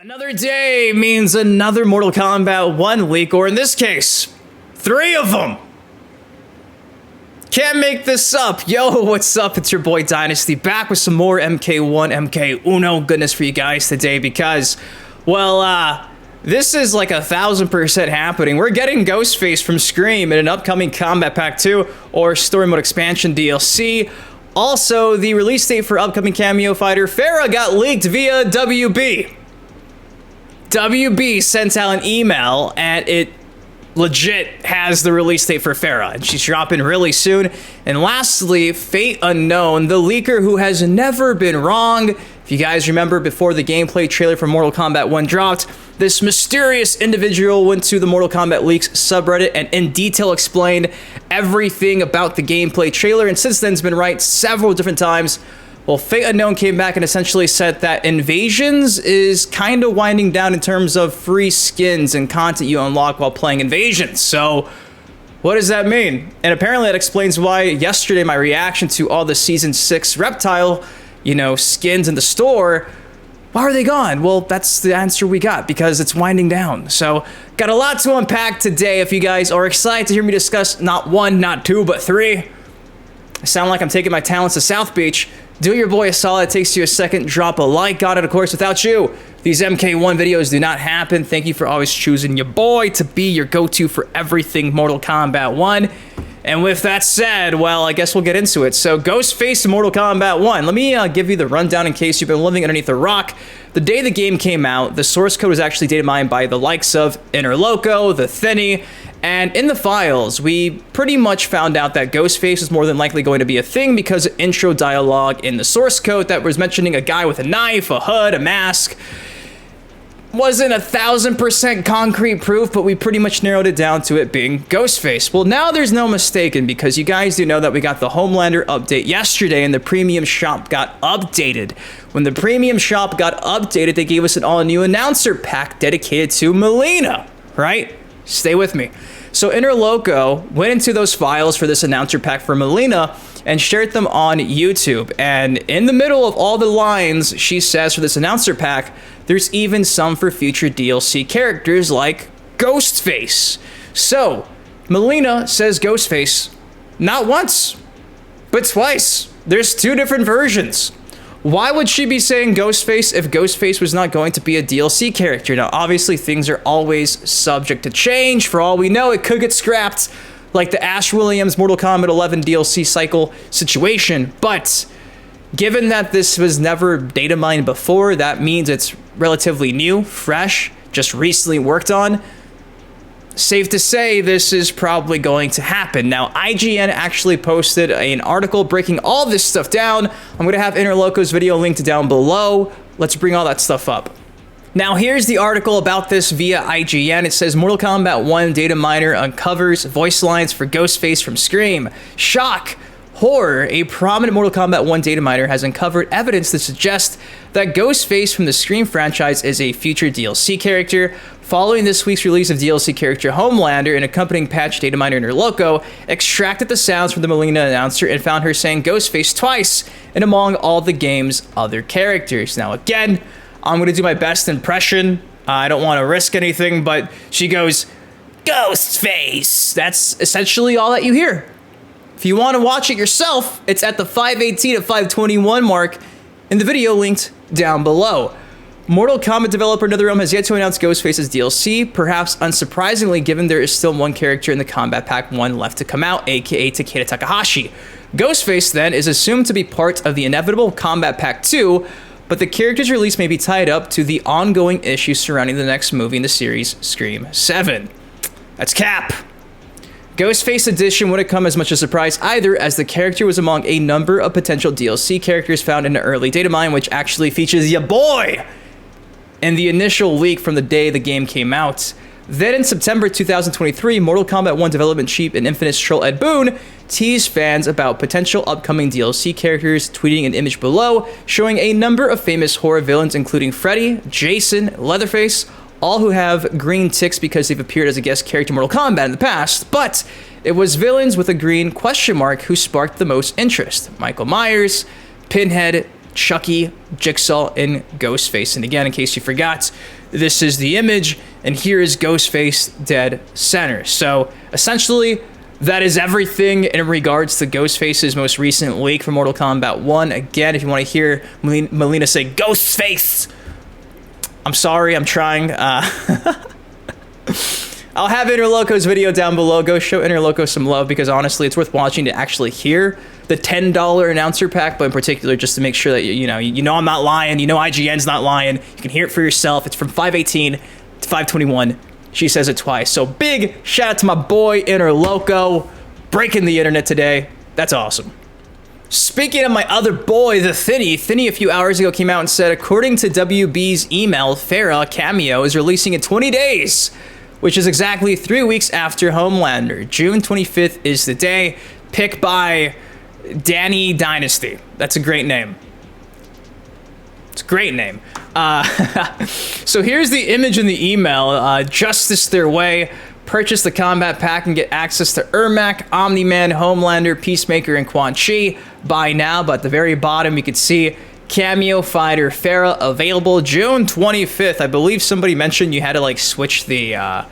Another day means another Mortal Kombat 1 leak, or in this case, 3 of them. Can't make this up. Yo, what's up? It's your boy Dynasty back with some more MK1, MK goodness for you guys today because, well, this is like 1000% happening. We're getting Ghostface from Scream in an upcoming Combat Pack 2 or Story Mode Expansion DLC. Also, the release date for upcoming cameo fighter Ferra got leaked via WB. WB sent out an email and it legit has the release date for Ferra, and she's dropping really soon. And lastly, Fate Unknown, the leaker who has never been wrong. If you guys remember, before the gameplay trailer for Mortal Kombat 1 dropped, this mysterious individual went to the Mortal Kombat Leaks subreddit and in detail explained everything about the gameplay trailer, and since then has been right several different times. Well, Fate Unknown came back and essentially said that Invasions is kind of winding down in terms of free skins and content you unlock while playing Invasions. So, what does that mean? And apparently that explains why yesterday my reaction to all the Season 6 Reptile, skins in the store, why are they gone? Well, that's the answer we got, because it's winding down. So, got a lot to unpack today. If you guys are excited to hear me discuss not 1, not 2, but 3. I sound like I'm taking my talents to South Beach. Do your boy a solid. It takes you a second. Drop a like on it. Of course, without you, these MK1 videos do not happen. Thank you for always choosing your boy to be your go-to for everything Mortal Kombat 1. And with that said, well, I guess we'll get into it. So, Ghostface in Mortal Kombat 1. Let me give you the rundown in case you've been living underneath a rock. The day the game came out, the source code was actually data mined by the likes of Interloko, TheThiny, and in the files, we pretty much found out that Ghostface is more than likely going to be a thing because of intro dialogue in the source code that was mentioning a guy with a knife, a hood, a mask. Wasn't 1000% concrete proof, but we pretty much narrowed it down to it being Ghostface. Well, now there's no mistaking, because you guys do know that we got the Homelander update yesterday and the premium shop got updated. When the premium shop got updated, they gave us an all-new announcer pack dedicated to Mileena, right? Stay with me. So Interloko went into those files for this announcer pack for Mileena and shared them on YouTube. And in the middle of all the lines she says for this announcer pack, there's even some for future DLC characters like Ghostface. So Mileena says Ghostface not once, but twice. There's 2 different versions. Why would she be saying Ghostface if Ghostface was not going to be a DLC character? Now, obviously, things are always subject to change. For all we know, it could get scrapped like the Ash Williams Mortal Kombat 11 DLC cycle situation. But given that this was never data mined before, that means it's relatively new, fresh, just recently worked on. Safe to say this is probably going to happen. Now, IGN actually posted an article breaking all this stuff down. I'm going to have Interloko's video linked down below. Let's bring all that stuff up. Now, here's the article about this via IGN. It says, Mortal Kombat 1 data miner uncovers voice lines for Ghostface from Scream. Shock! Horror! A prominent Mortal Kombat 1 data miner has uncovered evidence to suggest that Ghostface from the Scream franchise is a future DLC character. Following this week's release of DLC character Homelander, an accompanying patch data miner Interloko extracted the sounds from the Mileena announcer and found her saying Ghostface twice and among all the game's other characters. Now again, I'm going to do my best impression. I don't want to risk anything, but she goes, Ghostface! That's essentially all that you hear. If you want to watch it yourself, it's at the 518 to 521 mark in the video linked down below. Mortal Kombat developer NetherRealm has yet to announce Ghostface's DLC, perhaps unsurprisingly given there is still one character in the Combat Pack 1 left to come out, aka Takeda Takahashi. Ghostface, then, is assumed to be part of the inevitable Combat Pack 2, but the character's release may be tied up to the ongoing issues surrounding the next movie in the series, Scream 7. That's cap! Ghostface Edition wouldn't come as much a surprise either, as the character was among a number of potential DLC characters found in an early data mine, which actually features ya boy in the initial leak from the day the game came out. Then in September 2023, Mortal Kombat 1 development chief and infamous troll Ed Boon teased fans about potential upcoming DLC characters, tweeting an image below showing a number of famous horror villains including Freddy, Jason, Leatherface, all who have green ticks because they've appeared as a guest character in Mortal Kombat in the past, but it was villains with a green question mark who sparked the most interest. Michael Myers, Pinhead, Chucky, Jigsaw, and Ghostface. And again, in case you forgot, this is the image, and here is Ghostface dead center. So essentially, that is everything in regards to Ghostface's most recent leak for Mortal Kombat 1. Again, if you want to hear Mileena say Ghostface, I'm sorry, I'm trying. I'll have Interloko's video down below. Go show Interloko some love, because honestly, it's worth watching to actually hear the $10 announcer pack, but in particular, just to make sure that you know I'm not lying. You know IGN's not lying. You can hear it for yourself. It's from 518 to 521. She says it twice. So big shout out to my boy Interloko, breaking the internet today. That's awesome. Speaking of my other boy, TheThiny a few hours ago came out and said, according to WB's email, Ferra Cameo is releasing in 20 days. Which is exactly 3 weeks after Homelander. June 25th is the day. Picked by Danny Dynasty. That's a great name. It's a great name. So here's the image in the email. Justice their way. Purchase the combat pack and get access to Ermac, Omni-Man, Homelander, Peacemaker, and Quan Chi. Buy now, but at the very bottom you can see Cameo Fighter Ferra available June 25th. I believe somebody mentioned you had to like switch the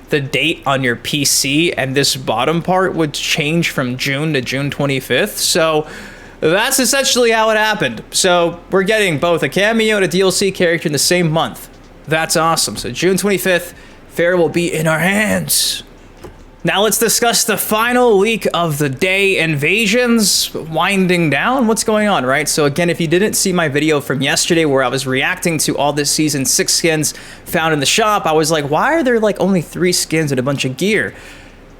date on your PC, and this bottom part would change from June to June 25th. So that's essentially how it happened. So we're getting both a cameo and a DLC character in the same month. That's awesome. So June 25th, Ferra will be in our hands. Now let's discuss the final leak of the day. Invasions winding down. What's going on, right? So again, if you didn't see my video from yesterday where I was reacting to all this season 6 skins found in the shop, I was like, why are there like only 3 skins and a bunch of gear?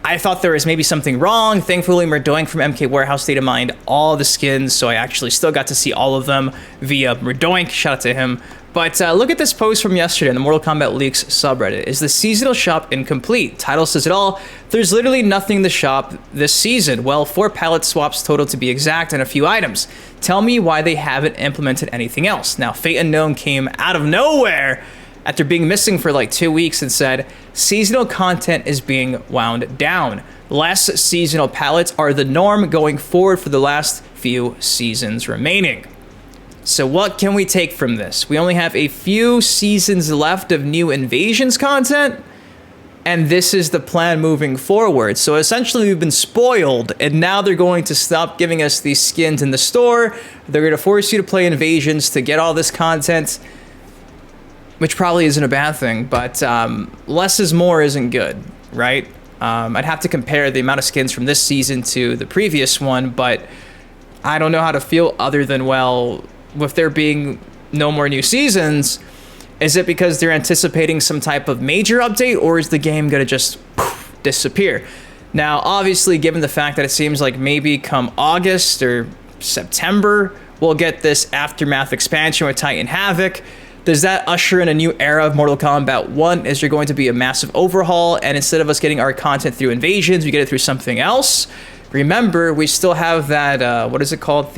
I thought there was maybe something wrong. Thankfully, Murdoink from MK Warehouse data mined all the skins, so I actually still got to see all of them via Murdoink. Shout out to him. But look at this post from yesterday in the Mortal Kombat Leaks subreddit. Is the seasonal shop incomplete? Title says it all. There's literally nothing in the shop this season. Well, 4 pallet swaps total to be exact and a few items. Tell me why they haven't implemented anything else. Now, Fate Unknown came out of nowhere after being missing for like 2 weeks and said, seasonal content is being wound down. Less seasonal pallets are the norm going forward for the last few seasons remaining. So what can we take from this? We only have a few seasons left of new Invasions content, and this is the plan moving forward. So essentially we've been spoiled, and now they're going to stop giving us these skins in the store. They're going to force you to play Invasions to get all this content, which probably isn't a bad thing, but less is more isn't good, right? I'd have to compare the amount of skins from this season to the previous one, but I don't know how to feel other than, well, with there being no more new seasons, is it because they're anticipating some type of major update, or is the game gonna just disappear? Now, obviously, given the fact that it seems like maybe come August or September, we'll get this Aftermath expansion with Titan Havoc. Does that usher in a new era of Mortal Kombat 1? Is there going to be a massive overhaul, and instead of us getting our content through Invasions, we get it through something else? Remember, we still have that, what is it called?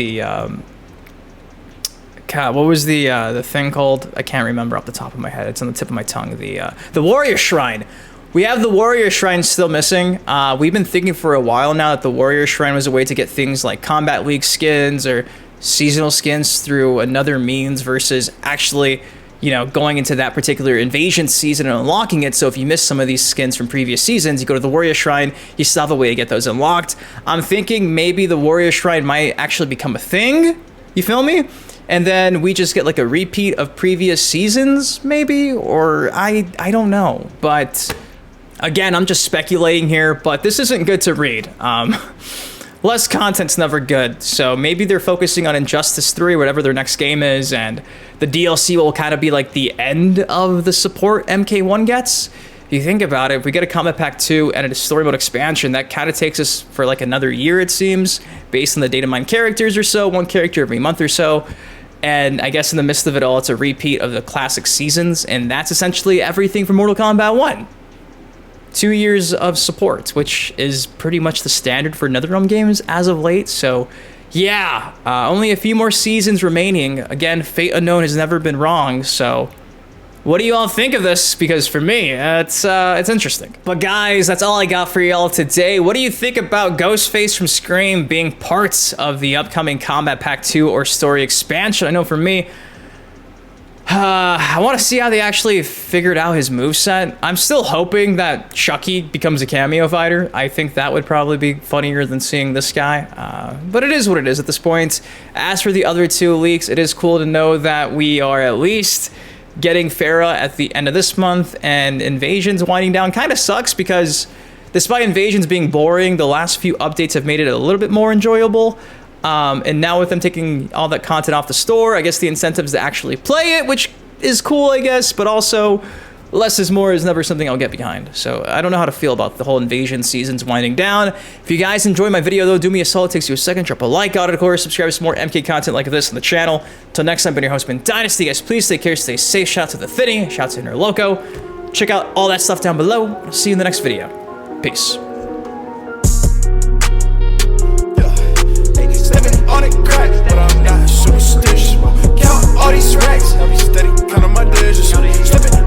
God, what was the thing called? I can't remember off the top of my head. It's on the tip of my tongue. The Warrior Shrine. We have the Warrior Shrine still missing. We've been thinking for a while now that the Warrior Shrine was a way to get things like Combat League skins or seasonal skins through another means versus actually, you know, going into that particular Invasion season and unlocking it. So if you miss some of these skins from previous seasons, you go to the Warrior Shrine, you still have a way to get those unlocked. I'm thinking maybe the Warrior Shrine might actually become a thing. You feel me? And then we just get like a repeat of previous seasons, maybe? Or I don't know. But again, I'm just speculating here, but this isn't good to read. Less content's never good. So maybe they're focusing on Injustice 3, whatever their next game is, and the DLC will kind of be like the end of the support MK1 gets. If you think about it, if we get a Combat Pack 2 and a story mode expansion, that kind of takes us for like another year, it seems, based on the data mine characters or so, 1 character every month or so. And I guess in the midst of it all, it's a repeat of the classic seasons, and that's essentially everything from Mortal Kombat 1. 2 years of support, which is pretty much the standard for NetherRealm games as of late. So yeah, only a few more seasons remaining. Again, Fate Unknown has never been wrong, so what do you all think of this? Because for me, it's interesting. But guys, that's all I got for y'all today. What do you think about Ghostface from Scream being parts of the upcoming Combat Pack 2 or story expansion? I know for me, I want to see how they actually figured out his moveset. I'm still hoping that Chucky becomes a cameo fighter. I think that would probably be funnier than seeing this guy. But it is what it is at this point. As for the other 2 leaks, it is cool to know that we are at least getting Ferra at the end of this month, and Invasion's winding down. Kind of sucks because despite Invasions being boring, the last few updates have made it a little bit more enjoyable. And now with them taking all that content off the store, I guess the incentive is to actually play it, which is cool, I guess, but also less is more is never something I'll get behind. So I don't know how to feel about the whole Invasion seasons winding down. If you guys enjoyed my video, though, do me a solid, takes you a second, drop a like on it, of course, subscribe to some more MK content like this on the channel. Until next time, been your host, Dynasty. Guys, please take care, stay safe. Shout out to TheThiny, shout out to Interloko. Check out all that stuff down below. I'll see you in the next video. Peace. On it crack, but I'm not superstitious. Count all these racks, I be steady, count on my digits. Slipping